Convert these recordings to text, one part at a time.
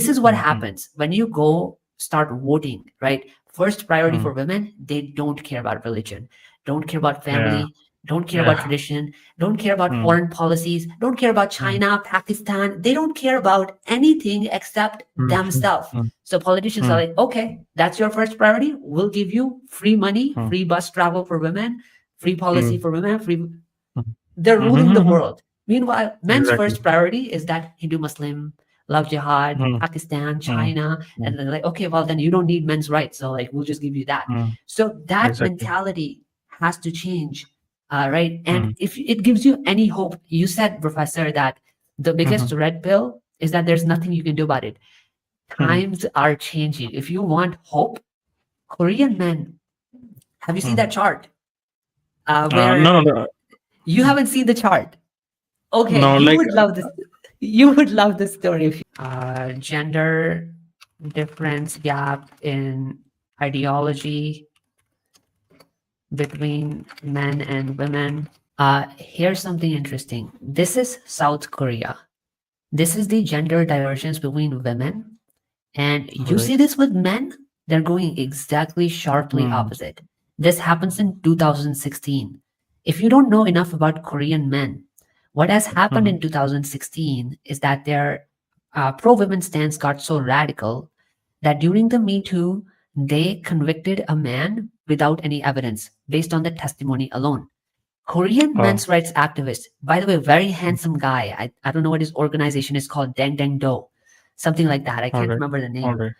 This is what happens when you go start voting, right? First priority for women, they don't care about religion, don't care about family, don't care about tradition, don't care about foreign policies, don't care about China, Pakistan. They don't care about anything except themselves. So politicians are like, okay, that's your first priority. We'll give you free money, free bus travel for women, free policy for women, free. They're ruling the world. Meanwhile, men's first priority is that Hindu, Muslim, love jihad, Pakistan, China, and they're like, okay, well then you don't need men's rights, so like we'll just give you that. So that mentality has to change, right? And if it gives you any hope, you said, Professor, that the biggest red pill is that there's nothing you can do about it. Times are changing. If you want hope, Korean men, have you seen that chart? Where No. you haven't seen the chart. Okay, No, you like would love this. You would love this story. If gender difference gap in ideology between men and women. Here's something interesting. This is South Korea. This is the gender divergence between women. And you see this with men, they're going exactly sharply opposite. This happens in 2016. If you don't know enough about Korean men, what has happened in 2016 is that their pro-women stance got so radical that during the Me Too, they convicted a man without any evidence based on the testimony alone. Korean men's rights activist, by the way, very handsome guy. I don't know what his organization is called, Deng Deng Do, something like that. I can't remember the name.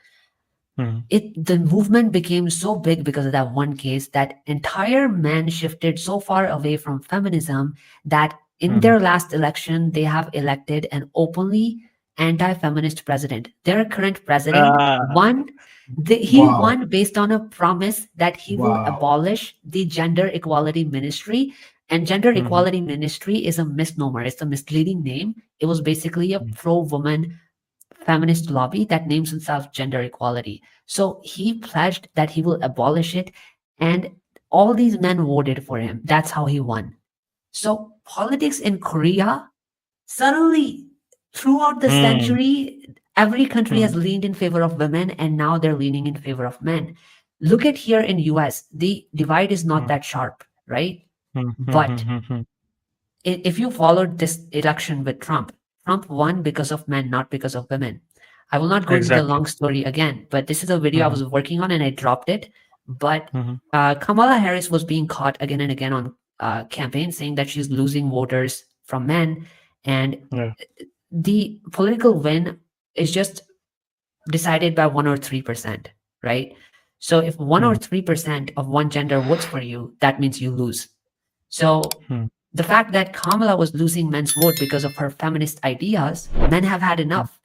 The movement became so big because of that one case that entire men shifted so far away from feminism that in their last election, they have elected an openly anti-feminist president. Their current president won. He won based on a promise that he will abolish the gender equality ministry. And gender equality ministry is a misnomer. It's a misleading name. It was basically a pro-woman feminist lobby that names itself gender equality. So he pledged that he will abolish it, and all these men voted for him. That's how he won. So politics in Korea, suddenly throughout the century, every country has leaned in favor of women, and now they're leaning in favor of men. Look at here in US, the divide is not that sharp, right? But if you followed this election with Trump won because of men, not because of women. I will not go into the long story again, but this is a video I was working on and I dropped it. But Kamala Harris was being caught again and again on campaign saying that she's losing voters from men. And the political win is just decided by 1 or 3%, right? So if 1 or 3% of one gender votes for you, that means you lose. So the fact that Kamala was losing men's vote because of her feminist ideas, men have had enough.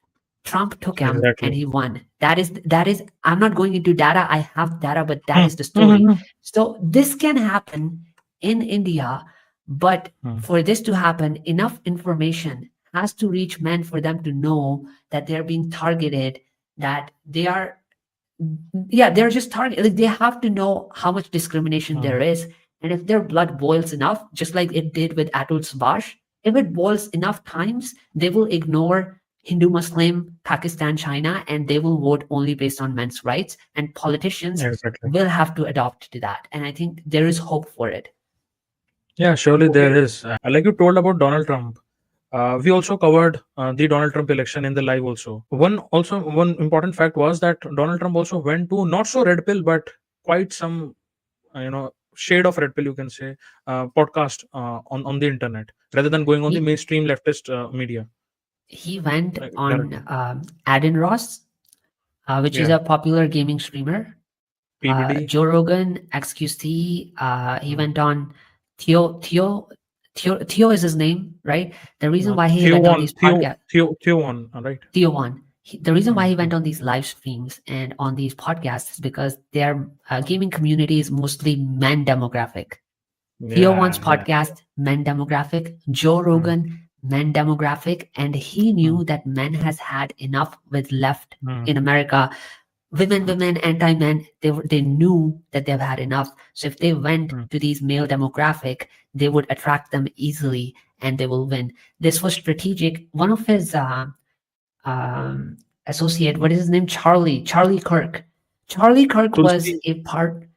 Trump took him and he won. That is, I'm not going into data. I have data, but that is the story. So this can happen in India, but for this to happen, enough information has to reach men for them to know that they're being targeted, that they are, they're just targeted. Like, they have to know how much discrimination there is. And if their blood boils enough, just like it did with Atul Subash, if it boils enough times, they will ignore Hindu, Muslim, Pakistan, China, and they will vote only based on men's rights. And politicians will have to adopt to that. And I think there is hope for it. Yeah, surely there is. Like you told about Donald Trump, we also covered the Donald Trump election in the live also. One important fact was that Donald Trump also went to not so red pill, but quite some, shade of red pill, you can say, podcast on the internet rather than going on the mainstream leftist media. He went on Adin Ross, which is a popular gaming streamer. PBD. Joe Rogan, XQC. He went on Theo is his name, right? The reason why he went on these podcasts. Theo One, right? Theo One. The reason why he went on these live streams and on these podcasts is because their gaming community is mostly men demographic. Theo One's podcast, men demographic. Joe Rogan, men demographic. And he knew that men has had enough with left in America. Women, anti-men, they knew that they've had enough. So if they went to these male demographic, they would attract them easily and they will win. This was strategic. One of his associate, what is his name? Charlie Kirk. Charlie Kirk was Tulsi. a part.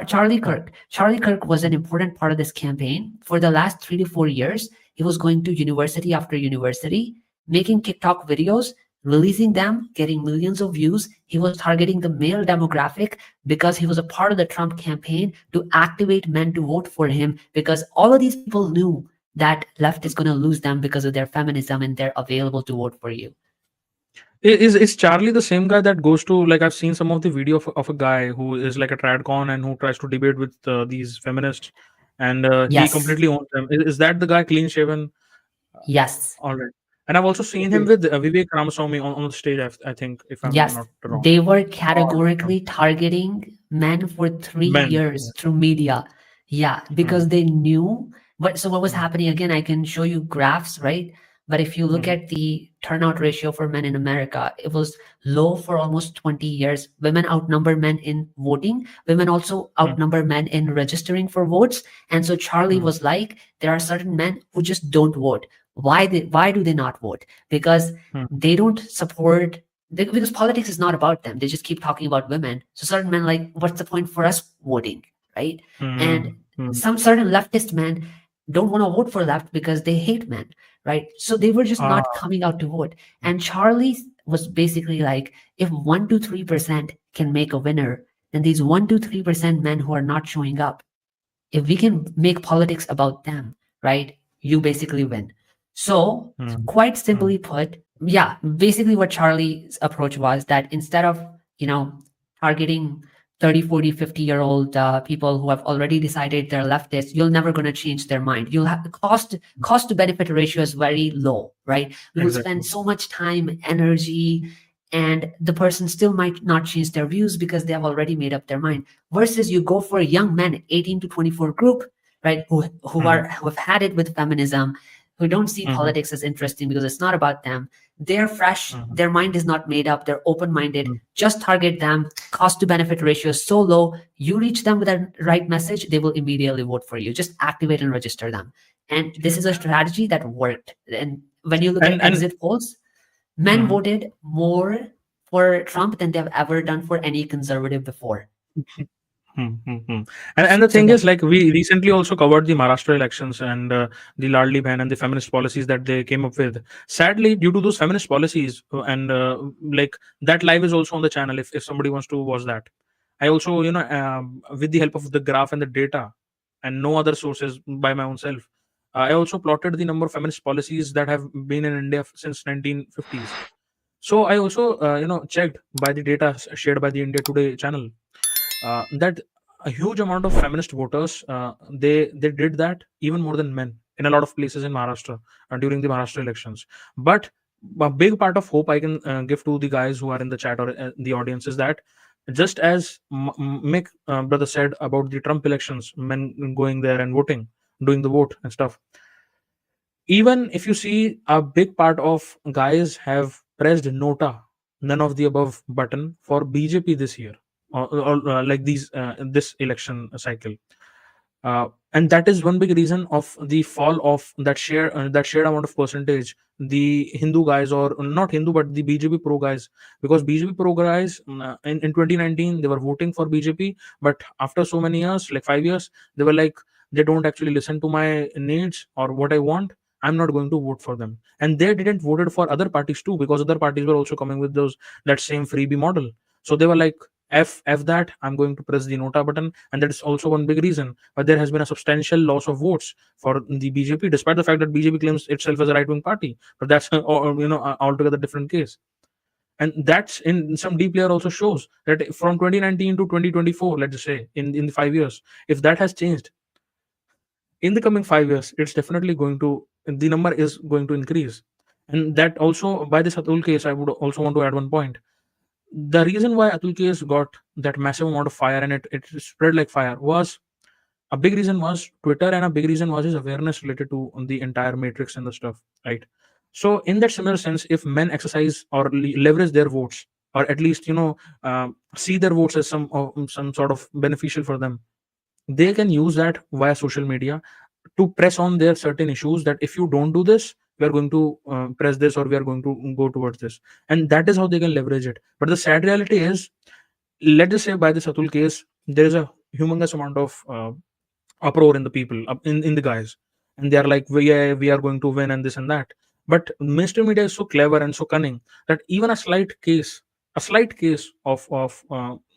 Charlie Oh, Kirk. Charlie Kirk was an important part of this campaign. For the last 3 to 4 years, he was going to university after university, making TikTok videos, releasing them, getting millions of views. He was targeting the male demographic because he was a part of the Trump campaign to activate men to vote for him, because all of these people knew that left is going to lose them because of their feminism and they're available to vote for you. is Charlie the same guy that goes to, like, I've seen some of the video of a guy who is like a tradcon and who tries to debate with these feminists, and he Yes. completely owns them. Is that the guy, clean shaven? Yes. All right. And I've also seen him Okay. with Vivek Ramaswamy on the stage. I think, if I'm Yes, not wrong. they were Or categorically targeting men for 3 years men. through media. Yeah, Hmm. because they knew what was Hmm. happening. Again, I can show you graphs, right? But if you look Hmm. at the turnout ratio for men in America, it was low for almost 20 years. Women outnumber men in voting. Women also Hmm. outnumber men in registering for votes. And so Charlie Hmm. was like, there are certain men who just don't vote. Why do they not vote? Because Hmm. they don't support, because politics is not about them. They just keep talking about women. So certain men like, what's the point for us voting, right? Hmm. And Hmm. some certain leftist men don't want to vote for left because they hate men, right? So they were just Ah. not coming out to vote. And Charlie was basically like, if 1 to 3% can make a winner, then these 1 to 3% men who are not showing up, if we can make politics about them, right, you basically win. So, Hmm. quite Hmm. simply put, yeah, basically what Charlie's approach was that instead of, you know, targeting 30, 40, 50-year-old people who have already decided they're leftists, you're never going to change their mind. You'll have the cost to benefit ratio is very low, right? We will spend Exactly. so much time, energy, and the person still might not change their views because they have already made up their mind, versus you go for young men 18 to 24 group, right, Hmm. who have had it with feminism, who don't see Hmm. politics as interesting because it's not about them. They're fresh, Hmm. their mind is not made up, they're open-minded. Hmm. Just target them. Cost to benefit ratio is so low, you reach them with the right message, they will immediately vote for you. Just activate and register them. And this is a strategy that worked. And when you look at And exit polls, men hmm. voted more for Trump than they've ever done for any conservative before. Hmm, hmm, hmm. And the So thing yeah, is, like, we recently also covered the Maharashtra elections and the Ladli ban and the feminist policies that they came up with. Sadly, due to those feminist policies, and like, that live is also on the channel if somebody wants to watch that. I also, with the help of the graph and the data and no other sources by my own self, I also plotted the number of feminist policies that have been in India since 1950s. So I also, checked by the data shared by the India Today channel, that a huge amount of feminist voters, they did that even more than men in a lot of places in Maharashtra during the Maharashtra elections. But a big part of hope I can give to the guys who are in the chat or the audience is that, just as Mick, brother, said about the Trump elections, men going there and voting, doing the vote and stuff, even if you see, a big part of guys have pressed nota, none of the above button for BJP this year, or like these this election cycle, and that is one big reason of the fall of that shared amount of percentage, the Hindu guys, or not Hindu but the BJP pro guys. Because BJP pro guys, in 2019 they were voting for BJP, but after so many years, like 5 years, they were like, they don't actually listen to my needs or what I want, I'm not going to vote for them. And they didn't voted for other parties too, because other parties were also coming with those, that same freebie model. So they were like, f that, I'm going to press the nota button. And that is also one big reason why there has been a substantial loss of votes for the BJP, despite the fact that BJP claims itself as a right wing party. But that's altogether different case. And that's in some deep layer also shows that from 2019 to 2024, let's just say, in the 5 years, if that has changed, in the coming 5 years, it's definitely going to, the number is going to increase. And that also, by this Atul case, I would also want to add one point. The reason why Atul case got that massive amount of fire and it spread like fire was, a big reason was Twitter, and a big reason was his awareness related to the entire matrix and the stuff, right? So, in that similar sense, if men exercise or leverage their votes, or at least, see their votes as some sort of beneficial for them, they can use that via social media to press on their certain issues, that if you don't do this, we are going to press this, or we are going to go towards this. And that is how they can leverage it. But the sad reality is, let's just say by this Atul case, there is a humongous amount of uproar in the people, in the guys, and they are like, we are going to win and this and that. But mainstream media is so clever and so cunning that even a slight case of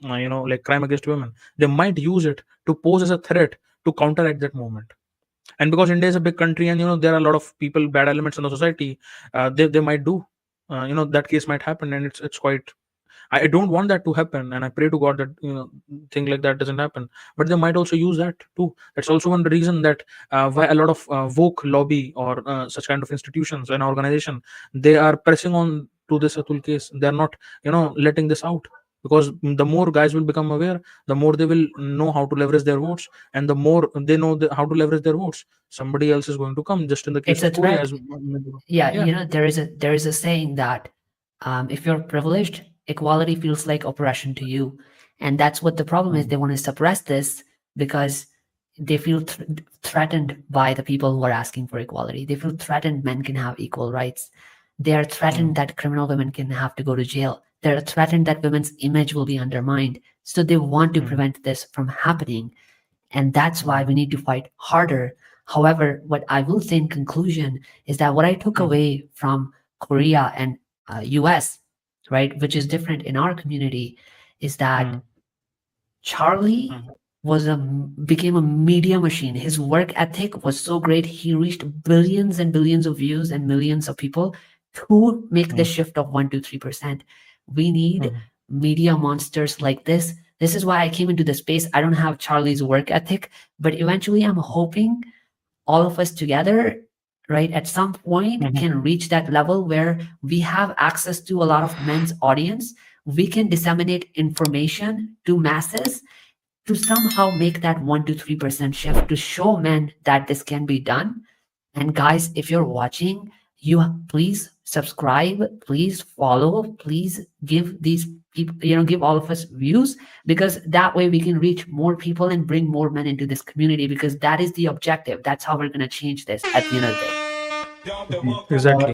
like crime against women, they might use it to pose as a threat to counteract that movement. And because India is a big country, and there are a lot of people, bad elements in the society, they might do, that case might happen, and it's quite, I don't want that to happen, and I pray to God that thing like that doesn't happen. But they might also use that too. That's also one reason that why a lot of woke lobby, or such kind of institutions and organization, they are pressing on to this Atul case. They are not letting this out, because the more guys will become aware, the more they will know how to leverage their votes, and the more they know how to leverage their votes, somebody else is going to come. Just in the case It's a of Korea, threat. as Yeah, yeah. there is a saying that if you're privileged, equality feels like oppression to you, and that's what the problem is. They want to suppress this because they feel threatened by the people who are asking for equality. They feel threatened men can have equal rights. They are threatened that criminal women can have to go to jail. They're threatened that women's image will be undermined. So they want to prevent this from happening. And that's why we need to fight harder. However, what I will say in conclusion is that what I took away from Korea and US, right, which is different in our community, is that Charlie became a media machine. His work ethic was so great. He reached billions and billions of views and millions of people to make the shift of 1 to 3%. We need media monsters like this. This is why I came into the space. I don't have Charlie's work ethic, but eventually I'm hoping all of us together, right, at some point can reach that level where we have access to a lot of men's audience. We can disseminate information to masses to somehow make that 1 to 3% shift to show men that this can be done. And guys, if you're watching, you please subscribe, please follow, please give these people, give all of us views, because that way we can reach more people and bring more men into this community, because that is the objective. That's how we're going to change this at the end of the day. Exactly.